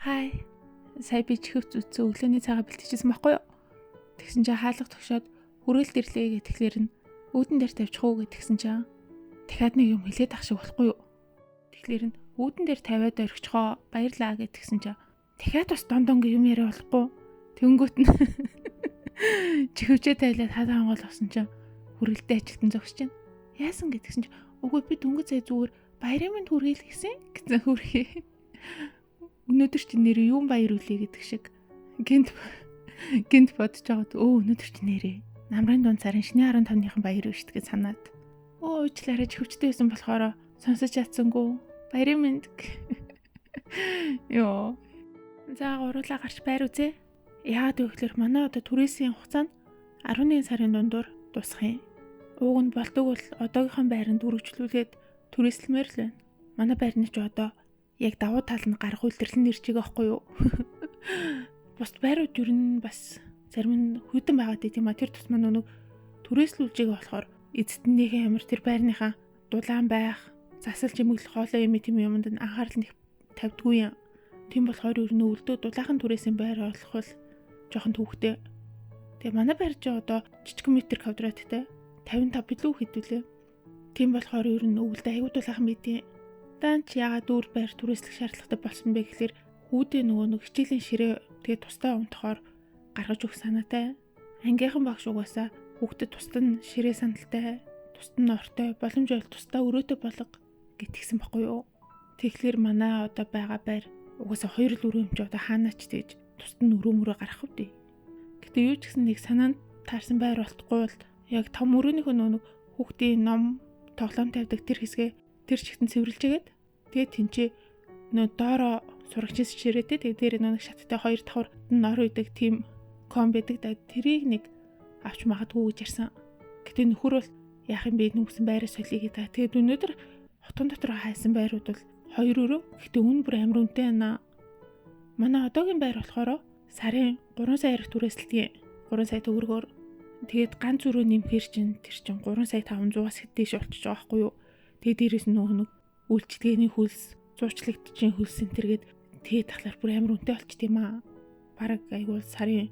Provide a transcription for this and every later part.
Хай. Сая би чихвч үтсэн өглөөний цагаа бэлтжижсэн байхгүй юу? Тэгсэн чинь хаалга тогшоод хүрээлт ирлээ гэхлээр нь үүдэн дээр тавьчих уу гэтгсэн чинь дахиад нэг юм хэлээд ах шиг болохгүй юу? Тэгэхээр нь үүдэн дээр тавиад орхичхоо баярлаа гэтгсэн чинь дахиад бас дондонгийн юм яриа болохгүй. Тэнгүүт нь чихвчээ тайлаад хадаа хонгол авсан чинь хүрээлтээ ажилтан зогсож байна. Яасан гэтгсэн чинь үгүй би дөнгөж сая зүгээр баярын мэнд хүргээл гэсэн гэсэн хүрхээ. Өнөөдөр чи нэр юм баяр үлээ гэдэг шиг гинт бодож байгаад өнөөдөр чи нэрээ намрын дунд сарын шний 15-ныхан баяр биш гэж санаад уучлаарай хөвчтэй байсан болохоор сонсож чадсангүй баярын мэнд ёо за гурлаа гарч байр үзээ. Яагаад гэвэл манай одоо түрээсийн хугацаанд 11 сарын дундуур дуусах юм. Ууг нь болдог бол одоогийнхан байранд үргэлжлүүлээд түрээслэмээр л байна. Манай байрны ч одоо яг давуу тал нь гарах үйлдвэрлэн ирж байгаа байхгүй юу? Бус байрууд юу н бас зарим нь хүйтэн байгаад тийм а тэр тусмаа нөгөө түрээслүүлж байгаа болохоор эзэднийхээ ямар тэр байрныхаа дулаан байх, засалж эмэглэх хоолой юм юмд нь анхаарал нэг тавьдгүй юм. Тийм болохоор ер нь өвлдөө дулаахан түрээсийн байр олох бол жоохон төвхтэй. Тэгээ манай байр ч одоо жижиг метр квадраттай 55 билүү хэдүүлээ. Тийм болохоор ер нь өвлдөө аягүй дулаахан байдیں۔ Дан ч яагаад дүүр байр түрээслэх шаардлагатай болсон бэ гэхээр хүүдээ нөгөө нэг хичээлийн ширээ тэгээ тусдаа унтахоор гаргаж өгөх санаатай. Ангийнхан багш угаасаа хүүхдэд тусад нь ширээ сандалтай, тусад нь ортой, боломж байвал тусдаа өрөөтэй болго гэтгсэн баггүй юу. Тэгэхээр манай одоо байгаа байр угаасаа 2 л өрөө юм чи одоо хаанаач тэгж тусад нь өрөө гарах вэ? Гэтэ юу ч гэсэн нэг санаанд таарсан байр болтгүй бол яг том өрөөнийхөө нөгөө хүүхдийн ном тоглоом тавьдаг тэр хэсгээ тэр чигтэн цэвэрлжээгээд тэгээд тэнцээ нөө доороо сурагчээс ширээтэй тэгээд дээр нэг шаттай 2 давхар нор үйдэг тийм ком байдаг да тэрийг нэг авч магадгүй гэж ярьсан. Гэтэ нөхөр бол яах юм бэ нүгсэн байраа солиё гэдэг. Тэгээд өнөөдөр хотон дотор хайсан байрууд бол 2 өрөө. Гэтэ үн бүр амар үнэтэй байна. Манай одоогийн байр болохоор сарын 3 сая арих түрээсэлтийн 3 сая төгрөгөөр тэгээд ганц өрөө нэмэхэр чинь тэр чинь 3 сая 500-аас хэдэж болчихж байгаа байхгүй юу? Тэгээ дээрээс нөгөө нэг үйлчлэгээний хөлс, зуучлагдчихын хөлс энтергээд тэгээ тахлаар бүр амар үнэтэй болчих тийм аа. Бараг айгуул сарын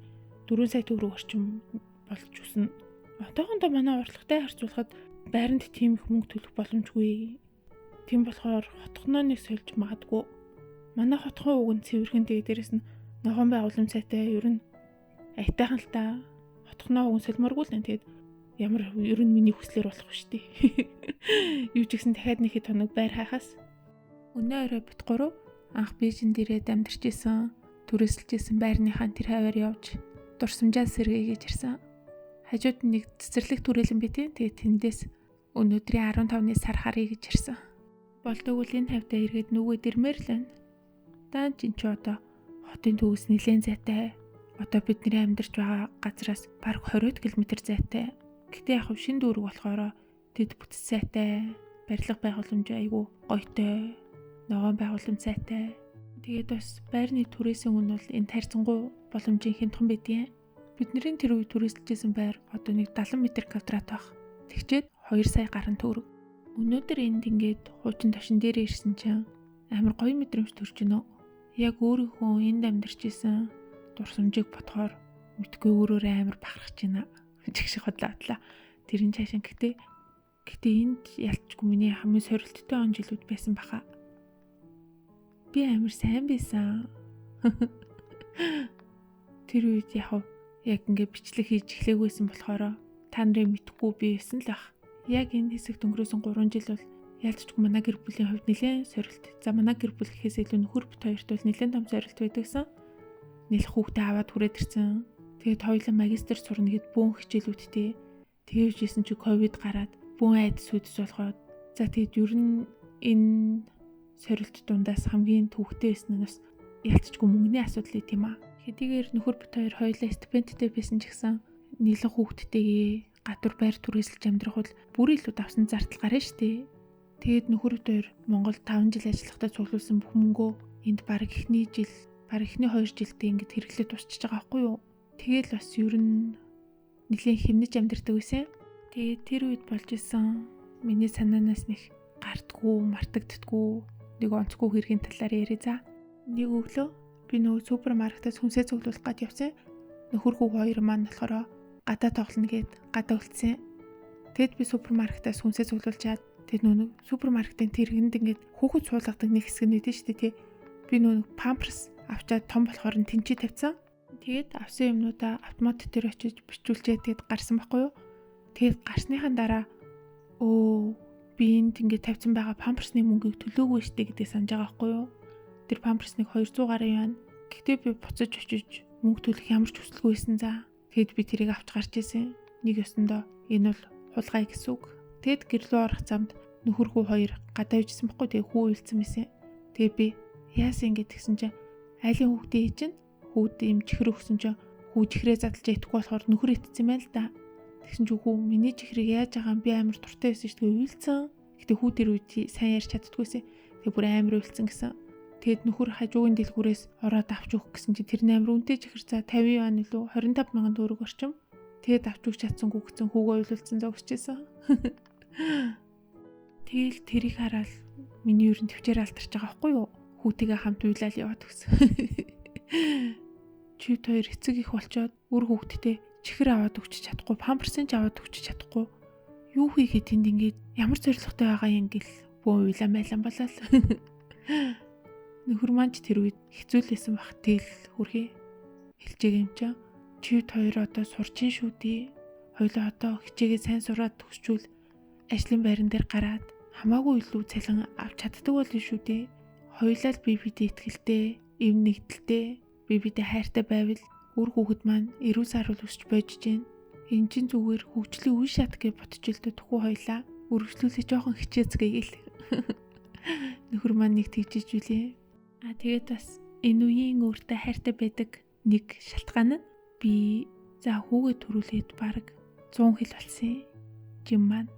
4 сая төгрөг орчим болж үснэ. Одоохондоо манай урлагтай харьцуулахад байранд тийм их мөнгө төлөх боломжгүй. Тийм болохоор хотхоноо нэг сольж магадгүй. Манай хотхон уг нь цэвэрхэн тэгээ дээрээс нь ногоон байгууллам сайтай ер нь айтайхан л та. Хотхоноо уг нь солиморгүй л нэ тэгээд ямар ер нь миний хүслээр болох шүү дээ. Юу ч гэсэн дахиад нэг хэд хоног байр хайхаас өнөө орой бит 3 анх Бээжинд ирээд амьдарч исэн, түрээсэлж исэн байрныхаа тэр хаваар явж дурсамжаа сэргээе гэж ирсэн. Хажууд нэг цэцэрлэг түрээлэн битээ. Тэгээд тэндээс өнөөдрийн 15-ны сар харъя гэж ирсэн. Болдог үл энэ хавьдаа эргээд нүгөө дэрмээр л байна. Даан ч энэ ч одоо хотын төвөөс нэлээд зайтай. Одоо бидний амьдарч байгаа газраас бараг 20 км зайтай. Гэтэ яг шин дүүрэг болохоор тэд бүтц сайтай, барилга байгууламж айгүй гойтой, ногоон байгууламж сайтай. Тэгээд бас байрны түрээсийн үн бол энэ тарьцангуй боломжийн хямдхан байдیں۔ Бидний тэр үе түрээсэлжсэн байр одоо нэг 70 м квадрат байх. Тэгчээд 2 сая гаруй төгрөг. Өнөөдөр энд ингээд хуучин ташин дээр ирсэн чинь амар гоё мэдрэмж төрж гинөө. Яг өөрийнхөө энд амьдарч исэн дурсамжийг бодохоор мэдгүй өөрөөрөө амар бахархаж байна. Чигшиг хотлаатлаа. Тэрэн цаашаа гэтээ энд ялчгүй миний хамгийн сорилттой он жилүүд байсан баха. Би амар сайн байсан. Тэр үед яг ингээд бичлэг хийж эхлээгүйсэн болохоор та нарын мэдхгүй би байсан л ах. Яг энэ хэсэгт өнгөрөөсөн 3 жил бол ялцчгүй манай гэр бүлийн хувьд нэлээд сорилт. За манай гэр бүл гэхээс илүү нөхөр бит хоёрт бол нэлээд том сорилт байдагсан. Нэлэх хүүхдээ аваад хүрээд ирсэн. Тэгээд хоёулаа магистр сурна гэд бүүн хичээлүүдтэй тэгвжсэн чи ковид гараад бүүн айдас үдс болоход за тэгээд ер нь энэ сорилт дундаас хамгийн төвхтэй байсан нь бас ялцчгүй мөнгөний асуудал тийм аа. Хэдийгээр нөхөр бит хоёулаа стипендтэй байсан ч гэсэн нийлэн хүүхдтэйгээ гадуур байр түрээсэлж амьдрах бол бүр илүү давсан зардал гарна штэ. Тэгээд нөхөр бит Монгол 5 жил ажиллахдаа цуглуулсан бүх мөнгөө энд баг эхний 2 жилдээ ингэж хэрэглээд тусчиж байгаа байхгүй юу? Тэгэл бас ер нь нэлийн хэмнэж амьдэрдэг байсан. Тэгээд тэр үед болж исэн миний санаанаас нэг гардггүй, мартагддаггүй нэг онцгүй хэргийн талаар яриа за. Нэг өглөө би нөгөө супермаркетаас хүнсээ цуглуулах гээд явсан. Нөхөр хүү хоёр маань болохоор гадаа тоглоно гэд гадаа үлдсэн. Тэгэд би супермаркетаас хүнсээ цуглуулчаад тэгээд нөгөө супермаркетын тэргэнд ингээд хүүхэд суулгадаг нэг хэсэг нэдэж штэ тий. Би нөгөө памперс авчаад том болохоор нь тэнцээ тавьсан. Тэгээд авсан юмнуудаа автомат дээр очиж бичүүлчихэд тэгээд гарсан байхгүй юу? Тэгээд гарсныхаа дараа би энд ингээд тавьсан байгаа памперсны мөнгийг төлөөгүй штэ гэдгийг санаж байгаа байхгүй юу? Тэр памперсныг 200 гаруй байна. Гэхдээ би буцаж очиж мөнгө төлөх ямар ч хүсэлгүй байсан за. Тэгэд би тэрийг авч гарч ирсэн. Нэг ёсондоо энэ бол хулгай гэсэн үг. Тэгэд гэрлөө орох замд нөхөр хүү хоёр гадаа ижсэн байхгүй тэгээ хүү үлдсэн мэсэн. Тэгээ би яасан ингэ тэгсэн чинь айлын хүүхдээ чинь хүүд юм чихэр өгсөн чинь хүү чихрээ задлж идэхгүй болохоор нөхөр итцсэн байл та. Тэгсэн чинь хүү миний чихрийг яаж байгаа юм би амар дуртай байсан шүү дээ уйлцсан. Гэтэ хүү тэр үед сайн ярьж чаддгүйсэн. Тэгээ бүр амар уйлцсан гэсэн. Тэгэд нөхөр хажуугийн дэлгүүрээс ороод авч өгөх гэсэн чинь тэр амар үнэтэй чихэр за 50 юан илүү 25 мянган төгрөг орчим. Тэгэд авч өгч чадсангүй гэсэн хүүгөө уйлуулсан зогсчихсэн. Тэгэл тэрийг хараад миний ерөн төвчээр алдарч байгаа байхгүй юу? Хүүтэйгээ хамт уйлал яваад өгсөн. Чүүд хоёр эцэг их болчоод үр хүүхдтэй чихэр аваад өгч чадахгүй, памперсын ч аваад өгч чадахгүй. Юу хийгээд тэнд ингээд ямар зоригтой байгаа юм гэл бөө уйлаа майлан болол. Нөхөр маань ч тэр үед хэцүүлсэн бах тэл хүрхий хэлжээг юм чаа. Чүүд хоёр одоо сурчин шүү дээ. Хоёлоо одоо хичээгээ сайн сураад төгсчүүл ажлын байран дээр гараад хамаагүй илүү цалин авч чаддаг болно шүү дээ. Хоёлаа л бибидээ итгэлтэй, эв нэгдэлтэй, бибидээ хайртай байвал үр хүүхэд маань эрүүл саруул өсч байж гин. Энэ чинь зүгээр хөгжлийн үе шат гэж ботчлоо төхөө хоёлаа үргэлжлүүлээ жоохон хичээцгээе гэл. Нөхөр маань нэг тэгжиж үлээ. Тэгээд бас энэ үеийн өөртөө хайртай байдаг нэг шалтгаан нь би за хүүгээ төрүүлээд баг 100 хил болсон юм маань.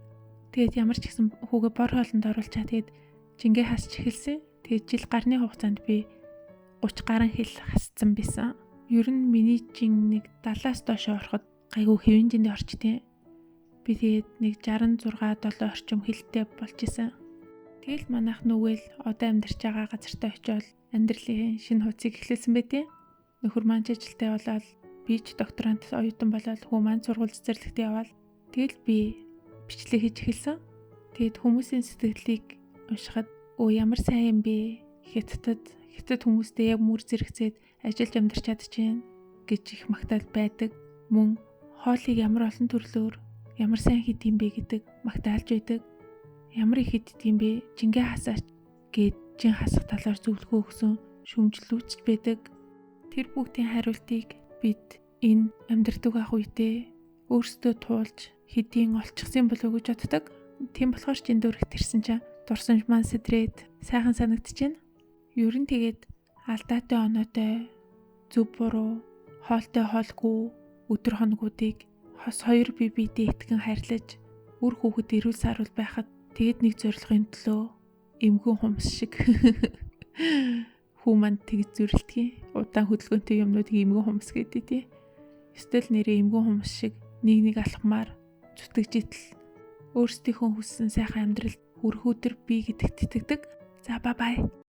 Тэгээд ямар ч гэсэн хүүгээ бор хоолнд оруулчаа тэгээд жингээ хасч эхэлсэн. Тэгээд жил гарны хугацаанд би 30 гаруй хил хасцсан байсан. Ер нь миний жин нэг 70-аас доош ороход гайгүй хэвэн жинд орчтیں۔ Би тэгээд нэг 66-7 орчим хилтэй болж исэн. Тэгэл манайх нүгэл одоо амьдарч байгаа газартаа очиод амьдралын шинэ хуудсыг эхлүүлсэн байдیں۔ Нөхөр маань ажилтай болоод би ч докторант оюутан болоод хүү маань сургууль цэцэрлэгтээ яваад тэгэл би бичлэг хийж эхэлсэн. Тэгэд хүмүүсийн сэтгэлийг уншихад ямар сайн юм бэ? Хятад хүмүүстэй яг мөр зэрэгцээд ажиллаж амьдарч чадчихээн гэж их магтаал байдаг. Мөн хоолыг ямар олон төрлөөр ямар сайн хийдэм бэ гэдэг магтаалж байдаг. Ямар их хийдэм бэ? Жингээ хасаач гэд жин хасах талаар зөвлөгөө өгсөн шүмжлүүлж байдаг. Тэр бүгдийн хариултыг бид энэ амьдрдаг ах үедээ өөрсдөө туулж хэдийн олчихсан болов уу гэж боддог. Тийм болохоор ч энэ дөрөв тэрсэн чинь дурсамж маань сэтрээд сайхан санагдчихэв. Ер нь тэгээд алдаатай оноотой зөв буруу хоолтой хоолгүй өдөр хоногуудыг хос хоёр бие биедээ итгэн хайрлаж үр хүүхэд эрүүл саруул байхад тэгэд нэг зорилгын төлөө эмгэн хумс шиг хүмүүс тэгж зүрэлтгий удаан хөдөлгөөнтэй юмнуудыг эмгэн хумс гэдэг тий. Эсвэл нэрээ эмгэн хумс шиг нэг алхмаар зүтгэжитэл өөрсдийнхөө хүссэн сайхан амьдралд хүрэх өдөр бий гэдэгт итгэдэг. За бай.